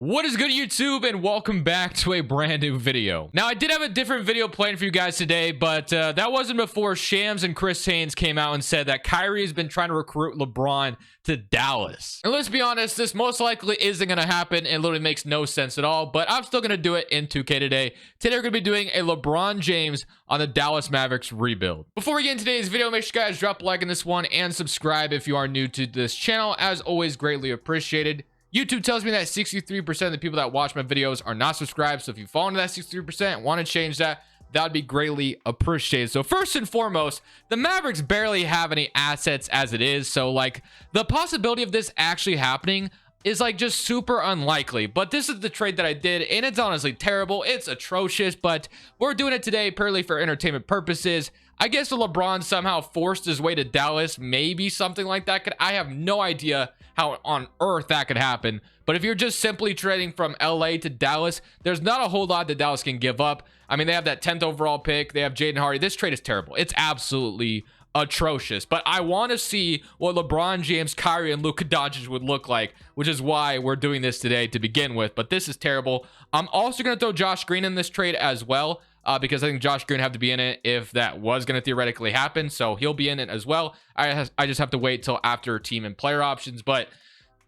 What is good, YouTube, and welcome back to a brand new video. Now, I did have a different video planned for you guys today, but that wasn't before Shams and Chris Haynes came out and said that Kyrie has been trying to recruit LeBron to Dallas. And let's be honest, this most likely isn't going to happen. It literally makes no sense at all, but I'm still going to do it in 2K today. Today, we're going to be doing a LeBron James on the Dallas Mavericks rebuild. Before we get into today's video, make sure you guys drop a like on this one and subscribe if you are new to this channel. As always, greatly appreciated. YouTube tells me that 63% of the people that watch my videos are not subscribed. So if you fall into that 63% and want to change that, that would be greatly appreciated. So first and foremost, the Mavericks barely have any assets as it is. So like the possibility of this actually happening is like just super unlikely. But this is the trade that I did, and it's honestly terrible. It's atrocious, but we're doing it today purely for entertainment purposes. I guess the LeBron somehow forced his way to Dallas, maybe something like that. I have no idea how on earth that could happen. But if you're just simply trading from LA to Dallas, there's not a whole lot that Dallas can give up. I mean, they have that 10th overall pick. They have Jaden Hardy. This trade is terrible. It's absolutely atrocious. But I want to see what LeBron James, Kyrie, and Luka would look like, which is why we're doing this today to begin with. But this is terrible. I'm also going to throw Josh Green in this trade as well, because I think Josh Green have to be in it if that was going to theoretically happen. So he'll be in it as well. I just have to wait till after team and player options. But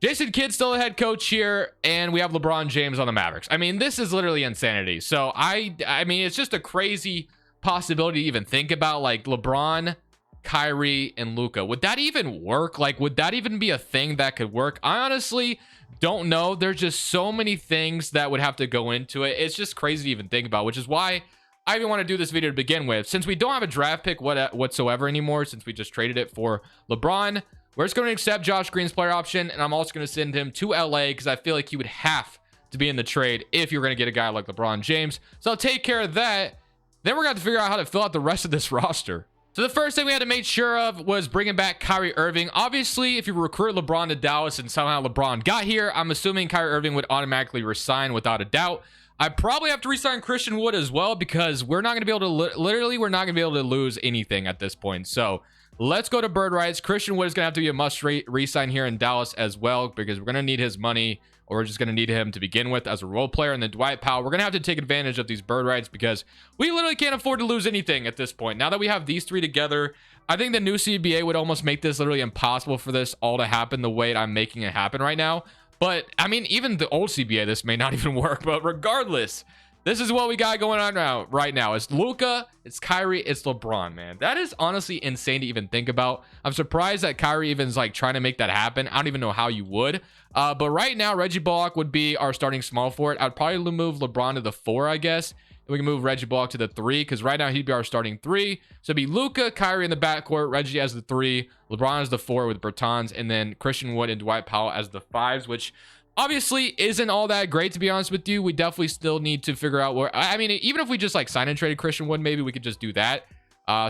Jason Kidd's still the head coach here, and we have LeBron James on the Mavericks. I mean, this is literally insanity. So I mean, it's just a crazy possibility to even think about, like LeBron, Kyrie, and Luka. Would that even work? Like, would that even be a thing that could work? I honestly don't know. There's just so many things that would have to go into it. It's just crazy to even think about, which is why I even want to do this video to begin with. Since we don't have a draft pick whatsoever anymore, since we just traded it for LeBron, we're just going to accept Josh Green's player option, and I'm also going to send him to LA because I feel like he would have to be in the trade if you're going to get a guy like LeBron James. So I'll take care of that. Then we're going to have to figure out how to fill out the rest of this roster. So the first thing we had to make sure of was bringing back Kyrie Irving. Obviously, if you recruit LeBron to Dallas and somehow LeBron got here, I'm assuming Kyrie Irving would automatically resign without a doubt. I probably have to resign Christian Wood as well because we're not going to be able to literally, we're not going to be able to lose anything at this point. So let's go to bird rights. Christian Wood is going to have to be a must resign here in Dallas as well because we're going to need his money, or we're just going to need him to begin with as a role player. And then Dwight Powell, we're going to have to take advantage of these bird rights because we literally can't afford to lose anything at this point. Now that we have these three together, I think the new CBA would almost make this literally impossible for this all to happen the way I'm making it happen right now. But I mean, even the old CBA, this may not even work. But regardless, this is what we got going on right now. It's Luka, it's Kyrie, it's LeBron, man. That is honestly insane to even think about. I'm surprised that Kyrie even is like trying to make that happen. I don't even know how you would. But right now, Reggie Bullock would be our starting small forward. I'd probably move LeBron to the 4, I guess. We can move Reggie Bullock to the 3 because right now he'd be our starting 3. So it'd be Luka, Kyrie in the backcourt, Reggie as the 3, LeBron as the 4 with Bertans, and then Christian Wood and Dwight Powell as the 5s, which obviously isn't all that great, to be honest with you. We definitely still need to figure out where, I mean, even if we just like sign and traded Christian Wood, maybe we could just do that.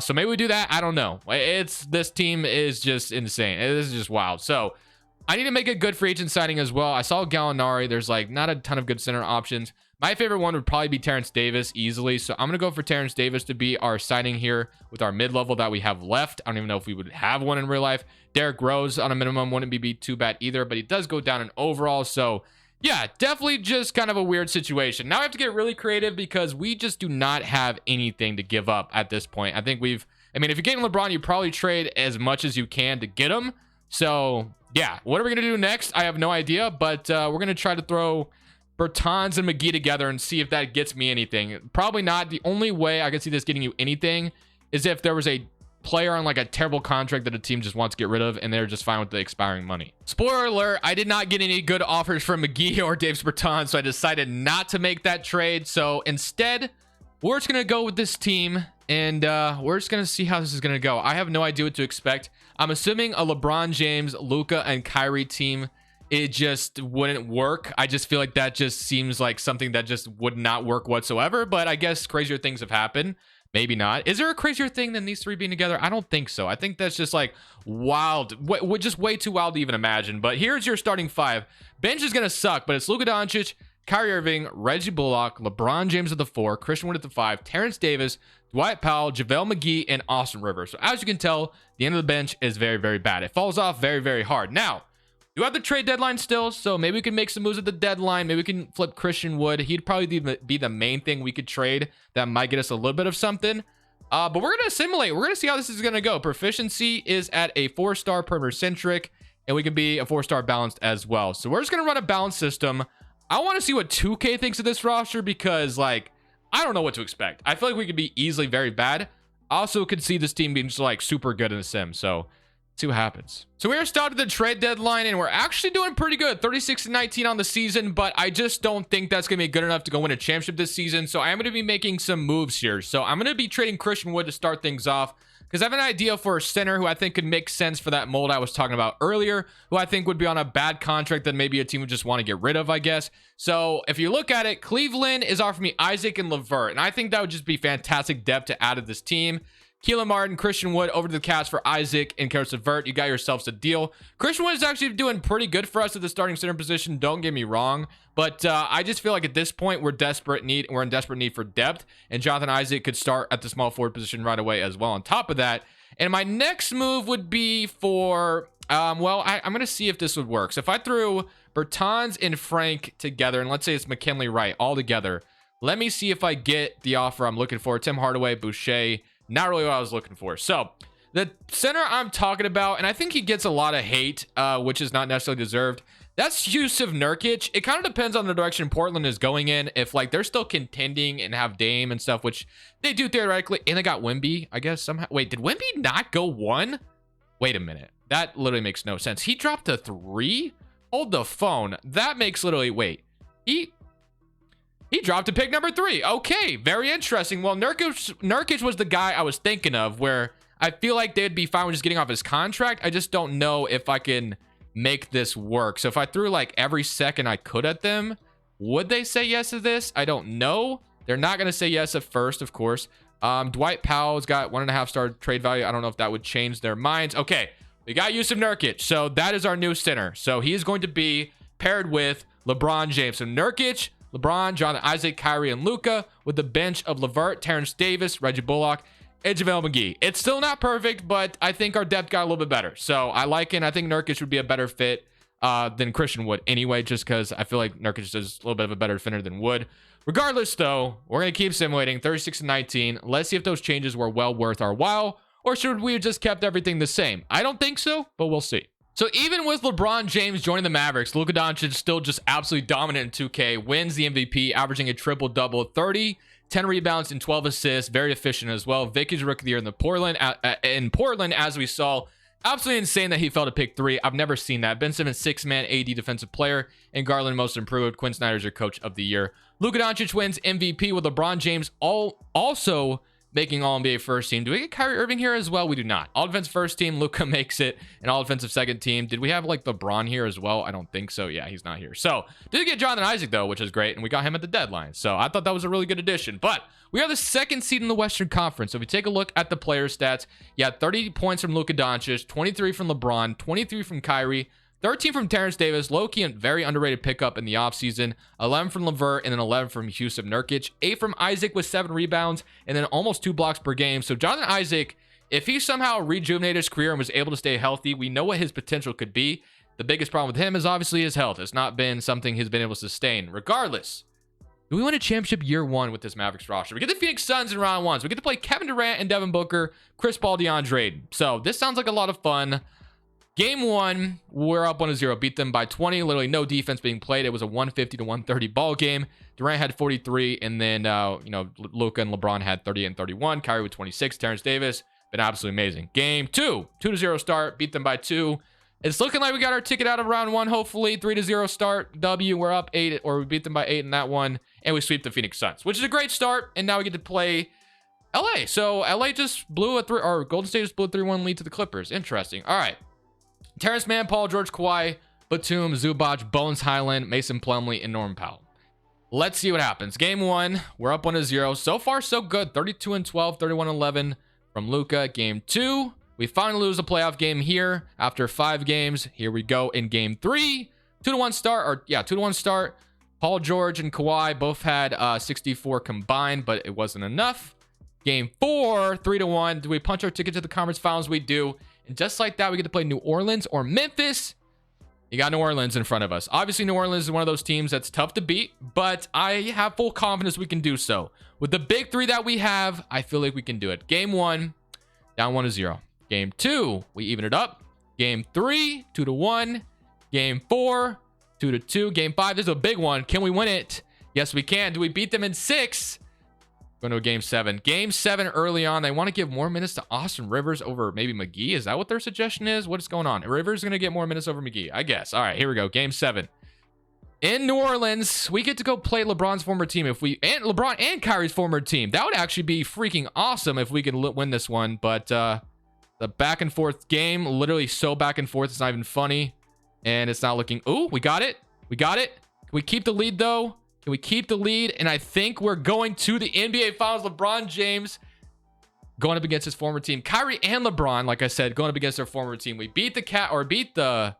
So maybe we do that. I don't know. This team is just insane. This is just wild. So I need to make a good free agent signing as well. I saw Gallinari. There's like not a ton of good center options. My favorite one would probably be Terrence Davis easily. So I'm going to go for Terrence Davis to be our signing here with our mid-level that we have left. I don't even know if we would have one in real life. Derrick Rose on a minimum wouldn't be too bad either, but he does go down in overall. So yeah, definitely just kind of a weird situation. Now I have to get really creative because we just do not have anything to give up at this point. I think I mean, if you're getting LeBron, you probably trade as much as you can to get him. So yeah, what are we going to do next? I have no idea, but we're going to try to throw Bertans and McGee together and see if that gets me anything. Probably not. The only way I can see this getting you anything is if there was a player on like a terrible contract that a team just wants to get rid of and they're just fine with the expiring money. Spoiler alert, I did not get any good offers from McGee or Davis Bertans, so I decided not to make that trade. So instead, we're just going to go with this team and we're just going to see how this is going to go. I have no idea what to expect. I'm assuming a LeBron James, Luka, and Kyrie team, it just wouldn't work. I just feel like that just seems like something that just would not work whatsoever. But I guess crazier things have happened. Maybe not. Is there a crazier thing than these three being together? I don't think so. I think that's just like wild. Just way too wild to even imagine. But here's your starting 5. Bench is going to suck, but it's Luka Doncic, Kyrie Irving, Reggie Bullock, LeBron James at the 4, Christian Wood at the 5, Terrence Davis, Dwight Powell, JaVale McGee, and Austin Rivers. So as you can tell, the end of the bench is very, very bad. It falls off very, very hard. Now, Do have the trade deadline still, so maybe we can make some moves at the deadline. Maybe we can flip Christian Wood. He'd probably be the main thing we could trade that might get us a little bit of something. But we're going to assimilate. We're going to see how this is going to go. Proficiency is at a 4-star perimeter centric, and we can be a 4-star balanced as well. So we're just going to run a balanced system. I want to see what 2K thinks of this roster because, like, I don't know what to expect. I feel like we could be easily very bad. I also could see this team being just, like, super good in the sim. So see what happens. So we are started the trade deadline, and we're actually doing pretty good. 36-19 on the season, but I just don't think that's going to be good enough to go win a championship this season. So I am going to be making some moves here. So I'm going to be trading Christian Wood to start things off because I have an idea for a center who I think could make sense for that mold I was talking about earlier, who I think would be on a bad contract that maybe a team would just want to get rid of, I guess. So if you look at it, Cleveland is offering me Isaac and LeVert, and I think that would just be fantastic depth to add to this team. Keelan Martin, Christian Wood over to the Cavs for Isaac and Karis LeVert. You got yourselves a deal. Christian Wood is actually doing pretty good for us at the starting center position. Don't get me wrong, but I just feel like at this point we're in desperate need for depth, and Jonathan Isaac could start at the small forward position right away as well. On top of that, and my next move would be for I'm gonna see if this would work. So if I threw Bertans and Frank together, and let's say it's McKinley Wright all together, let me see if I get the offer I'm looking for. Tim Hardaway, Boucher. Not really what I was looking for. So the center I'm talking about, and I think he gets a lot of hate, which is not necessarily deserved. That's Yusuf Nurkic. It kind of depends on the direction Portland is going in. If like they're still contending and have Dame and stuff, which they do theoretically, and they got Wemby, I guess somehow. Wait, did Wemby not go 1? Wait a minute. That literally makes no sense. He dropped to 3? Hold the phone. That makes literally, wait. He dropped to pick number 3. Okay, very interesting. Well, Nurkic was the guy I was thinking of where I feel like they'd be fine with just getting off his contract. I just don't know if I can make this work. So if I threw like every second I could at them, would they say yes to this? I don't know. They're not going to say yes at first, of course. Dwight Powell's got 1.5-star trade value. I don't know if that would change their minds. Okay, we got Yusuf Nurkic. So that is our new center. So he is going to be paired with LeBron James. So Nurkic, LeBron, Jonathan Isaac, Kyrie, and Luka with the bench of LeVert, Terrence Davis, Reggie Bullock, and JaVale McGee. It's still not perfect, but I think our depth got a little bit better. So I like it. I think Nurkic would be a better fit than Christian Wood anyway, just because I feel like Nurkic is a little bit of a better defender than Wood. Regardless, though, we're going to keep simulating 36-19. Let's see if those changes were well worth our while, or should we have just kept everything the same? I don't think so, but we'll see. So even with LeBron James joining the Mavericks, Luka Doncic is still just absolutely dominant in 2K, wins the MVP, averaging a triple-double, 30, 10 rebounds, and 12 assists. Very efficient as well. Vic is Rookie of the Year in Portland, as we saw. Absolutely insane that he fell to pick 3. I've never seen that. Ben Simmons, 6-man AD defensive player, and Garland most improved. Quinn Snyder's your coach of the year. Luka Doncic wins MVP with LeBron James also making All-NBA first team. Do we get Kyrie Irving here as well? We do not. All defense first team, Luka makes it. And all defensive second team. Did we have like LeBron here as well? I don't think so. Yeah, he's not here. So did get Jonathan Isaac though, which is great. And we got him at the deadline. So I thought that was a really good addition. But we are the second seed in the Western Conference. So if we take a look at the player stats, you had 30 points from Luka Doncic, 23 from LeBron, 23 from Kyrie, 13 from Terrence Davis, low-key and very underrated pickup in the offseason, 11 from LeVert, and then 11 from Yusuf Nurkic, 8 from Isaac with 7 rebounds, and then almost 2 blocks per game. So Jonathan Isaac, if he somehow rejuvenated his career and was able to stay healthy, we know what his potential could be. The biggest problem with him is obviously his health. It's not been something he's been able to sustain. Regardless, do we win a championship year 1 with this Mavericks roster? We get the Phoenix Suns in round 1. So we get to play Kevin Durant and Devin Booker, Chris Paul, DeAndre Ayton. So this sounds like a lot of fun. Game 1, we're up 1-0. Beat them by 20. Literally no defense being played. It was a 150-130 ball game. Durant had 43, and then Luka and LeBron had 30 and 31. Kyrie with 26. Terrence Davis been absolutely amazing. Game 2, 2-0 start. Beat them by 2. It's looking like we got our ticket out of round 1. Hopefully 3-0 start. W. We're up 8, or we beat them by 8 in that one, and we sweep the Phoenix Suns, which is a great start. And now we get to play LA. So LA just blew or Golden State just blew a 3-1 lead to the Clippers. Interesting. All right. Terrence Mann, Paul George, Kawhi, Batum, Zubac, Bones Highland, Mason Plumlee, and Norman Powell. Let's see what happens. Game 1, we're up 1-0. So far, so good. 32-12, 31-11 from Luka. Game 2, we finally lose a playoff game here after 5 games. Here we go in game 3. 2-1 start, 2-1 start. Paul George and Kawhi both had 64 combined, but it wasn't enough. Game 4, 3-1. Do we punch our ticket to the conference finals? We do. And just like that, we get to play New Orleans or Memphis You got New Orleans in front of us. Obviously, New Orleans is one of those teams that's tough to beat, but I have full confidence we can do so. With the big three that we have, I feel like we can do it. Game 1, down 1-0. Game 2, we even it up. Game 3, 2-1. Game 4, 2-2. Game 5, this is a big one. Can we win it? Yes, we can. Do we beat them in 6? Going to a game 7. Game 7 early on. They want to give more minutes to Austin Rivers over maybe McGee. Is that what their suggestion is? What is going on? Rivers going to get more minutes over McGee, I guess. All right, here we go. Game 7. In New Orleans, we get to go play LeBron's former team. And LeBron and Kyrie's former team. That would actually be freaking awesome if we could win this one. But the back and forth game, literally so back and forth, it's not even funny. And it's not looking... Ooh, we got it. We got it. Can we keep the lead, though? Can we keep the lead? And I think we're going to the NBA Finals. LeBron James going up against his former team. Kyrie and LeBron, like I said, going up against their former team. We beat the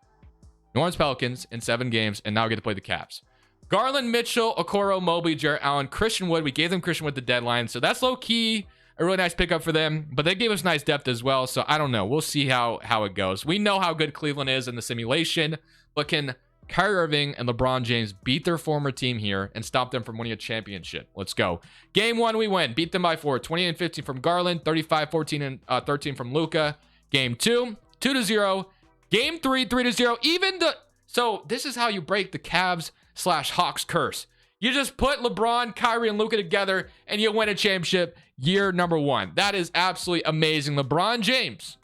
New Orleans Pelicans in 7 games, and now we get to play the Caps. Garland, Mitchell, Okoro, Mobley, Jarrett Allen, Christian Wood. We gave them Christian Wood the deadline, so that's low-key a really nice pickup for them. But they gave us nice depth as well, so I don't know. We'll see how it goes. We know how good Cleveland is in the simulation, but can Kyrie Irving and LeBron James beat their former team here and stop them from winning a championship? Let's go. Game 1, we win. Beat them by 4. 28-15 from Garland. 35-14 and 13 from Luka. Game 2, 2-0. Game 3, 3-0. So this is how you break the Cavs/Hawks curse. You just put LeBron, Kyrie, and Luka together, and you win a championship year number 1. That is absolutely amazing. LeBron James.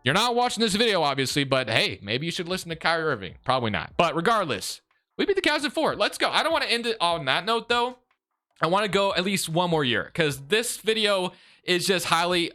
You're not watching this video, obviously, but hey, maybe you should listen to Kyrie Irving. Probably not. But regardless, we beat the Cavs at 4. Let's go. I don't want to end it on that note, though. I want to go at least one more year because this video is just highly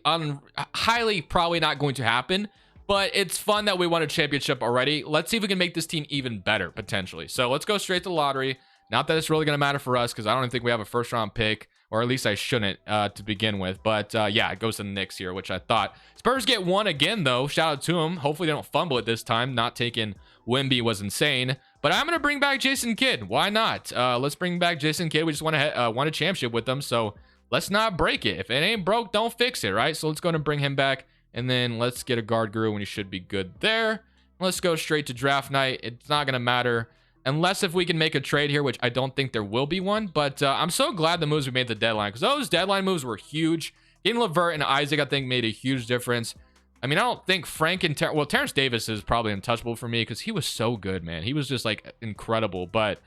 probably not going to happen. But it's fun that we won a championship already. Let's see if we can make this team even better, potentially. So let's go straight to the lottery. Not that it's really going to matter for us because I don't even think we have a first-round pick. Or at least I shouldn't to begin with. But yeah, it goes to the Knicks here, which I thought. Spurs get 1 again, though. Shout out to them. Hopefully they don't fumble it this time. Not taking Wemby was insane. But I'm going to bring back Jason Kidd. Why not? Let's bring back Jason Kidd. We just won a championship with them. So let's not break it. If it ain't broke, don't fix it, right? So let's go and bring him back. And then let's get a guard guru when he should be good there. Let's go straight to draft night. It's not going to matter. Unless if we can make a trade here, which I don't think there will be one. But I'm so glad the moves we made the deadline. Because those deadline moves were huge. Getting LeVert and Isaac, I think, made a huge difference. I mean, I don't think Frank and... Terrence Davis is probably untouchable for me. Because he was so good, man. He was just, like, incredible. But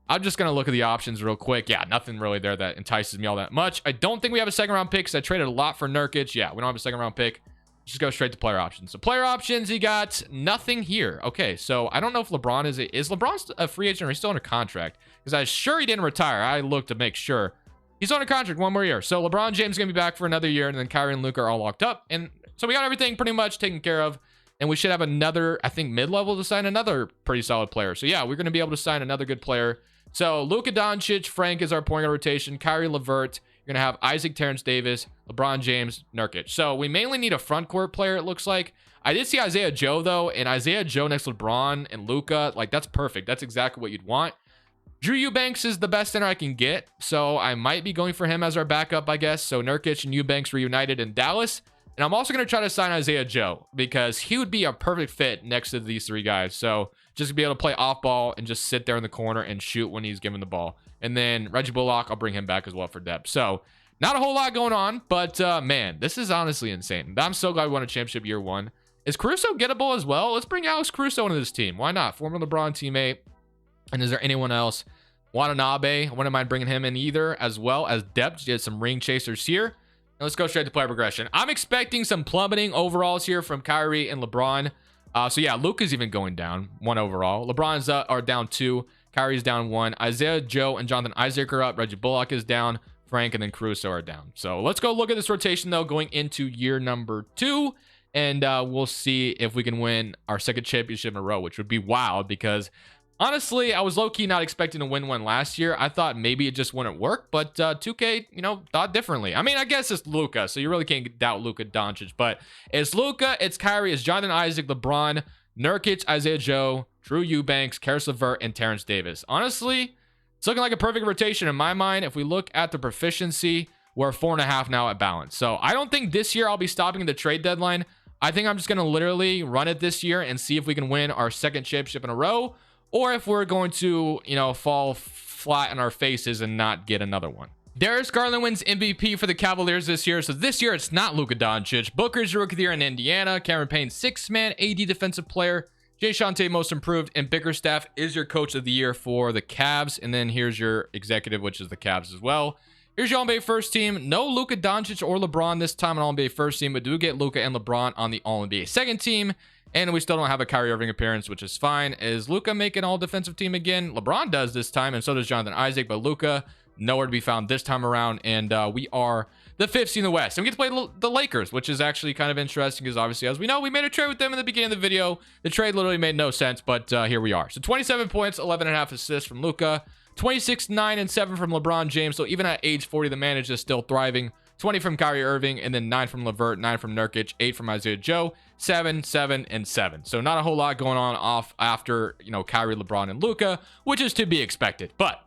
I'm just going to look at the options real quick. Yeah, nothing really there that entices me all that much. I don't think we have a second-round pick. Because I traded a lot for Nurkic. Yeah, we don't have a second-round pick. Just go straight to player options. So player options, he got nothing here. Okay, so I don't know if LeBron is LeBron a free agent or he's still under contract? Because I'm sure he didn't retire. I looked to make sure. He's on a contract 1 more year. So LeBron James is going to be back for another year, and then Kyrie and Luka are all locked up. And so we got everything pretty much taken care of. And we should have another, I think, mid-level to sign another pretty solid player. So yeah, we're going to be able to sign another good player. So Luka Doncic, Frank is our point guard rotation. Kyrie, LeVert. You're going to have Isaac, Terrence Davis, LeBron James, Nurkic. So we mainly need a front court player, it looks like. I did see Isaiah Joe, though, and Isaiah Joe next to LeBron and Luka. Like, that's perfect. That's exactly what you'd want. Drew Eubanks is the best center I can get, so I might be going for him as our backup, I guess. So Nurkic and Eubanks reunited in Dallas. And I'm also going to try to sign Isaiah Joe because he would be a perfect fit next to these 3 guys. So just to be able to play off ball and just sit there in the corner and shoot when he's given the ball. And then Reggie Bullock, I'll bring him back as well for depth. So not a whole lot going on, but man, this is honestly insane. I'm so glad we won a championship year 1. Is Caruso gettable as well? Let's bring Alex Caruso into this team. Why not? Former LeBron teammate. And is there anyone else? Watanabe, I wouldn't mind bringing him in either, as well as depth. Get some ring chasers here. Now let's go straight to player progression. I'm expecting some plummeting overalls here from Kyrie and LeBron. So yeah, Luka's even going down 1 overall. LeBron's are down 2. Kyrie's down 1. Isaiah Joe and Jonathan Isaac are up. Reggie Bullock is down. Frank and then Caruso are down. So let's go look at this rotation, though, going into year number 2. And we'll see if we can win our 2nd championship in a row, which would be wild because honestly, I was low-key not expecting to win one last year. I thought maybe it just wouldn't work, but 2K, thought differently. I mean, I guess it's Luka, so you really can't doubt Luka Doncic, but it's Luka, it's Kyrie, it's Jonathan Isaac, LeBron, Nurkic, Isaiah Joe, Drew Eubanks, Karis LeVert, and Terrence Davis. Honestly, it's looking like a perfect rotation in my mind. If we look at the proficiency, we're 4.5 now at balance. So I don't think this year I'll be stopping the trade deadline. I think I'm just going to literally run it this year and see if we can win our second championship in a row, or if we're going to, you know, fall flat on our faces and not get another one. Darius Garland wins MVP for the Cavaliers this year. So this year, it's not Luka Doncic. Booker's your rookie of the year in Indiana. Cameron Payne, 6-man AD defensive player. Jay Shante, most improved. And Bickerstaff is your coach of the year for the Cavs. And then here's your executive, which is the Cavs as well. Here's your All-NBA first team. No Luka Doncic or LeBron this time on All-NBA first team, but do get Luka and LeBron on the All-NBA second team. And we still don't have a Kyrie Irving appearance, which is fine. Is Luka making all-defensive team again? LeBron does this time, and so does Jonathan Isaac. But Luka, nowhere to be found this time around. And we are the 5th seed in the West. And we get to play the Lakers, which is actually kind of interesting because obviously, as we know, we made a trade with them in the beginning of the video. The trade literally made no sense, but here we are. So 27 points, 11.5 assists from Luka. 26, 9, and 7 from LeBron James. So even at age 40, the man is just still thriving. 20 from Kyrie Irving, and then 9 from LeVert, 9 from Nurkic, 8 from Isaiah Joe, 7, 7, and 7. So not a whole lot going on off after, you know, Kyrie, LeBron, and Luka, which is to be expected. But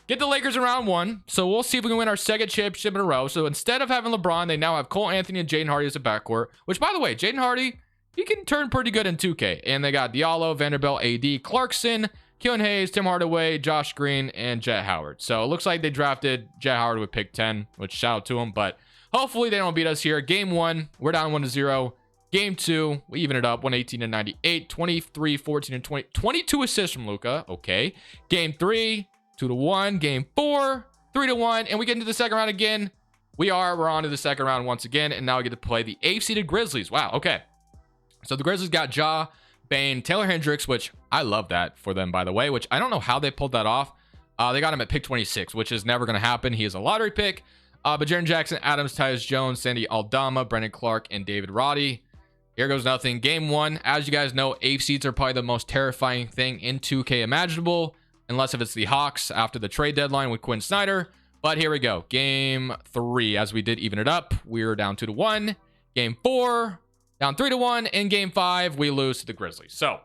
get the Lakers in round 1. So we'll see if we can win our second championship in a row. So instead of having LeBron, they now have Cole Anthony and Jaden Hardy as a backcourt, which, by the way, Jaden Hardy, he can turn pretty good in 2K. And they got Diallo, Vanderbilt, AD, Clarkson, Keelan Hayes, Tim Hardaway, Josh Green, and Jet Howard. So it looks like they drafted Jet Howard with pick 10, which shout out to him. But hopefully they don't beat us here. Game 1, we're down 1-0. Game 2, we even it up, 118 and 98, 23, 14, and 20. 22 assists from Luka. Okay. Game 3, 2-1. Game 4, 3-1. And we get into the second round again. We're on to the second round once again. And now we get to play the 8th-seeded Grizzlies. Wow. Okay. So the Grizzlies got Ja, Bane, Taylor Hendricks, which I love that for them, by the way, which I don't know how they pulled that off. They got him at pick 26, which is never going to happen. He is a lottery pick. But Jaren Jackson, Adams, Tyus Jones, Sandy Aldama, Brendan Clark, and David Roddy. Here goes nothing. Game 1, as you guys know, 8 seeds are probably the most terrifying thing in 2K imaginable, unless if it's the Hawks after the trade deadline with Quinn Snyder. But here we go. Game 3, as we did even it up, we're down 2-1. Game 4, down 3-1. In game 5, we lose to the Grizzlies. So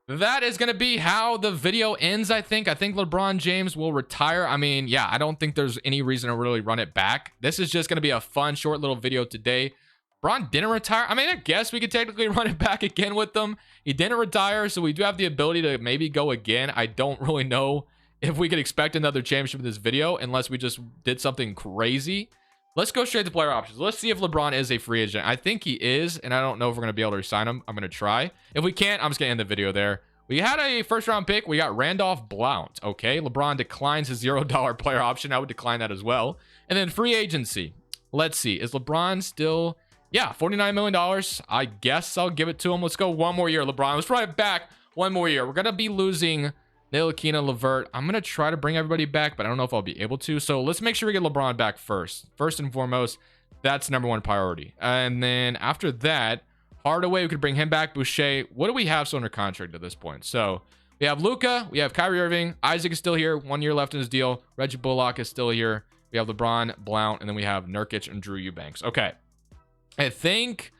that is going to be how the video ends, I think. I think LeBron James will retire. I mean, yeah, I don't think there's any reason to really run it back. This is just going to be a fun, short little video today. LeBron didn't retire. I mean, I guess we could technically run it back again with them. He didn't retire, so we do have the ability to maybe go again. I don't really know if we could expect another championship in this video unless we just did something crazy. Let's go straight to player options. Let's see if LeBron is a free agent. I think he is, and I don't know if we're going to be able to resign him. I'm going to try. If we can't, I'm just going to end the video there. We had a first-round pick. We got Randolph Blount. Okay, LeBron declines his $0 player option. I would decline that as well. And then free agency. Let's see. Is LeBron still... Yeah, $49 million. I guess I'll give it to him. Let's go one more year, LeBron. Let's run it back one more year. We're going to be losing Ntilikina, LeVert. I'm going to try to bring everybody back, but I don't know if I'll be able to. So let's make sure we get LeBron back first. First and foremost, that's #1 priority. And then after that, Hardaway, we could bring him back. Boucher, what do we have still under contract at this point? So we have Luka, we have Kyrie Irving. Isaac is still here. 1 year left in his deal. Reggie Bullock is still here. We have LeBron, Blount, and then we have Nurkic and Drew Eubanks. Okay. I think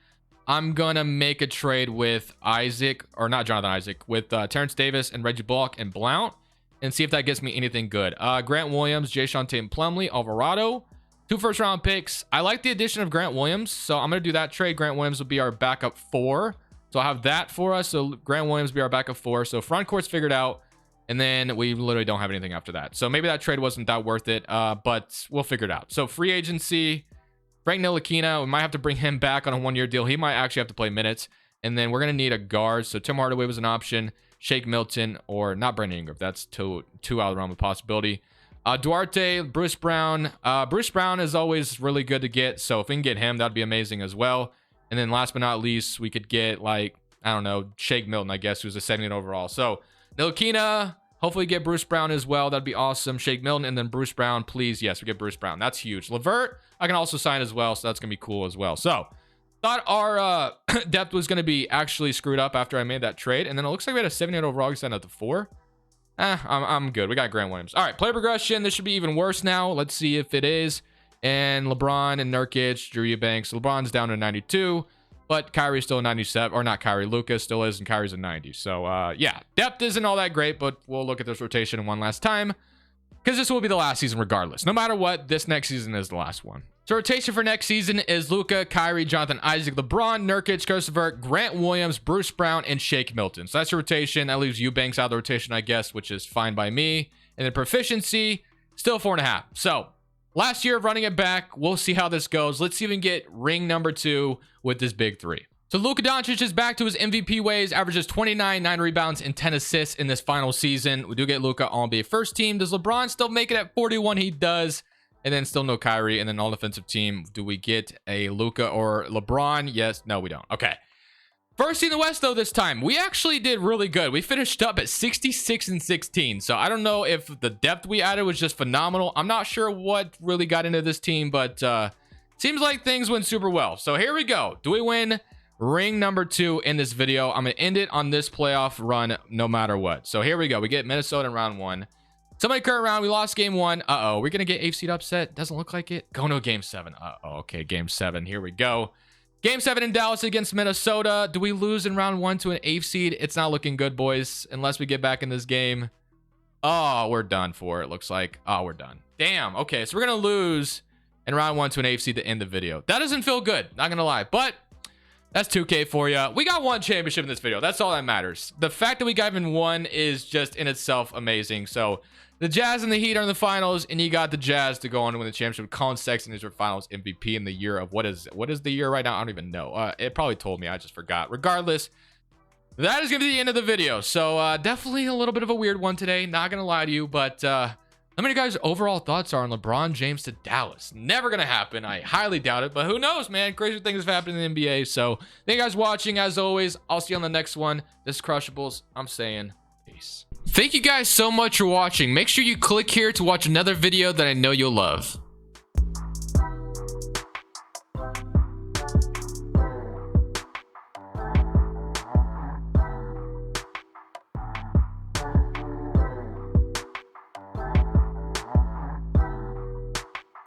I'm going to make a trade with Isaac, or not Jonathan Isaac, with Terrence Davis and Reggie Bullock and Blount, and see if that gets me anything good. Grant Williams, Jay Shante Plumlee, Alvarado, 2 first-round picks. I like the addition of Grant Williams, so I'm going to do that trade. Grant Williams will be our backup 4. So I'll have that for us. So Grant Williams will be our backup 4. So front court's figured out, and then we literally don't have anything after that. So maybe that trade wasn't that worth it, but we'll figure it out. So free agency... Frank Ntilikina, we might have to bring him back on a 1-year deal. He might actually have to play minutes. And then we're going to need a guard. So Tim Hardaway was an option. Shake Milton, or not Brandon Ingram. That's two out of the realm of possibility. Duarte, Bruce Brown. Bruce Brown is always really good to get. So if we can get him, that'd be amazing as well. And then last but not least, we could get, like, I don't know, Shake Milton, I guess, who's a 70 overall. So Ntilikina, hopefully get Bruce Brown as well. That'd be awesome. Shake Milton and then Bruce Brown, please. Yes, we get Bruce Brown. That's huge. LeVert, I can also sign as well, so that's going to be cool as well. So, thought our depth was going to be actually screwed up after I made that trade. And then it looks like we had a 78 overall signed at the 4. I'm good. We got Grant Williams. All right, player progression. This should be even worse now. Let's see if it is. And LeBron and Nurkic, Drew Eubanks. LeBron's down to 92. But Kyrie's still a 97, or not Kyrie, Luka still is, and Kyrie's a 90. So, yeah, depth isn't all that great, but we'll look at this rotation one last time, because this will be the last season regardless. No matter what, this next season is the last one. So rotation for next season is Luka, Kyrie, Jonathan Isaac, LeBron, Nurkic, Christopher, Grant Williams, Bruce Brown, and Shake Milton. So that's your rotation. That leaves Eubanks out of the rotation, I guess, which is fine by me. And then proficiency, still 4.5. So last year of running it back, we'll see how this goes. Let's see if we can get ring number 2 with this big 3. So Luka Doncic is back to his MVP ways, averages 29, 9 rebounds, and 10 assists in this final season. We do get Luka on NBA first team. Does LeBron still make it at 41? He does. And then still no Kyrie. And then all defensive team. Do we get a Luka or LeBron? Yes. No, we don't. Okay. First in the West, though, this time. We actually did really good. We finished up at 66 and 16. So I don't know if the depth we added was just phenomenal. I'm not sure what really got into this team, but seems like things went super well. So here we go. Do we win ring number 2 in this video? I'm going to end it on this playoff run no matter what. So here we go. We get Minnesota in round 1. Somebody current round, we lost game 1. Uh-oh, we're going to get 8th seed upset. Doesn't look like it. Go no game 7. Uh-oh, okay, game 7. Here we go. Game 7 in Dallas against Minnesota. Do we lose in round 1 to an 8th seed? It's not looking good, boys, unless we get back in this game. Oh, we're done for it, looks like. Oh, we're done. Damn, okay, so we're going to lose in round 1 to an 8th seed to end the video. That doesn't feel good, not going to lie, but that's 2K for you. We got 1 championship in this video. That's all that matters. The fact that we got even 1 is just in itself amazing. So the Jazz and the Heat are in the finals, and you got the Jazz to go on to win the championship. Colin Sexton is your finals MVP in the year of what is the year right now? I don't even know. It probably told me. I just forgot. Regardless, that is going to be the end of the video. So definitely a little bit of a weird one today. Not going to lie to you, but let me know guys' overall thoughts are on LeBron James to Dallas. Never going to happen. I highly doubt it, but who knows, man? Crazy things have happened in the NBA. So thank you guys for watching. As always, I'll see you on the next one. This is Crushables. I'm saying peace. Thank you guys so much for watching. Make sure you click here to watch another video that I know you'll love.